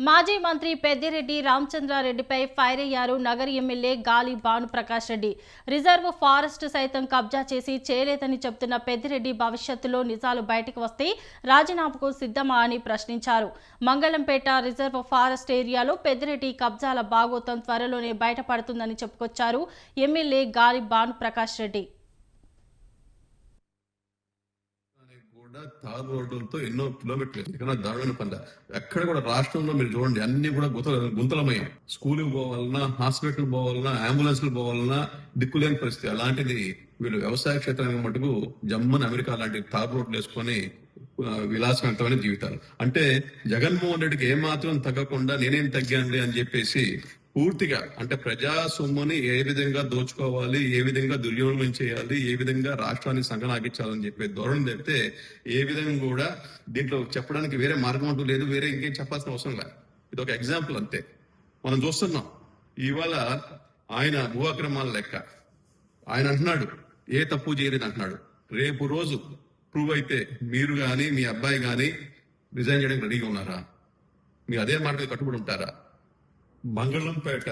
మాజీ మంత్రి పెద్దిరెడ్డి రామచంద్రారెడ్డిపై ఫైర్ అయ్యారు నగర ఎమ్మెల్యే గాలి భానుప్రకాష్ రెడ్డి. రిజర్వ్ ఫారెస్ట్ సైతం కబ్జా చేసి చేయలేదని చెబుతున్న పెద్దిరెడ్డి భవిష్యత్తులో నిజాలు బయటకు వస్తే రాజీనామాకు సిద్ధమా అని ప్రశ్నించారు. మంగళంపేట రిజర్వ్ ఫారెస్ట్ ఏరియాలో పెద్దిరెడ్డి కబ్జాల భాగోతం త్వరలోనే బయటపడుతుందని చెప్పుకొచ్చారు ఎమ్మెల్యే గాలి భానుప్రకాష్ రెడ్డి. తార్ రోడ్లతో ఎన్నో కిలోమీటర్లు ఇక్కడ దారుణ పని. ఎక్కడ కూడా రాష్ట్రంలో మీరు చూడండి, అన్ని కూడా గుంతలమయ్యాయి. స్కూల్కి పోవాలన్నా, హాస్పిటల్ పోవాలన్నా, అంబులెన్స్లు పోవాలన్నా దిక్కులేని పరిస్థితి. అలాంటిది వీళ్ళు వ్యవసాయ క్షేత్రానికి మటుకు జమ్మని అమెరికా లాంటి తార్ రోడ్లు వేసుకొని విలాసవంతమైన జీవితాలు. అంటే జగన్మోహన్ రెడ్డికి ఏమాత్రం తగ్గకుండా నేనేం తగ్గానులే అని చెప్పేసి పూర్తిగా అంటే ప్రజా సొమ్ముని ఏ విధంగా దోచుకోవాలి, ఏ విధంగా దుర్యోగం చేయాలి, ఏ విధంగా రాష్ట్రాన్ని సంగనాగించాలని చెప్పే ధోరణి తప్పితే ఏ విధంగా కూడా దీంట్లో చెప్పడానికి వేరే మార్గం అంటూ లేదు. వేరే ఇంకేం చెప్పాల్సిన అవసరం లేదు. ఇది ఒక ఎగ్జాంపుల్ అంతే. మనం చూస్తున్నాం ఇవాళ ఆయన భూ అక్రమాల లెక్క ఆయన అంటున్నాడు ఏ తప్పు చేయలేదు అంటున్నాడు. రేపు రోజు ప్రూవ్ అయితే మీరు గాని మీ అబ్బాయి గాని రిజైన్ చేయడానికి రెడీగా ఉన్నారా? మీరు అదే మాట కట్టుబడి ఉంటారా? మంగళంపేట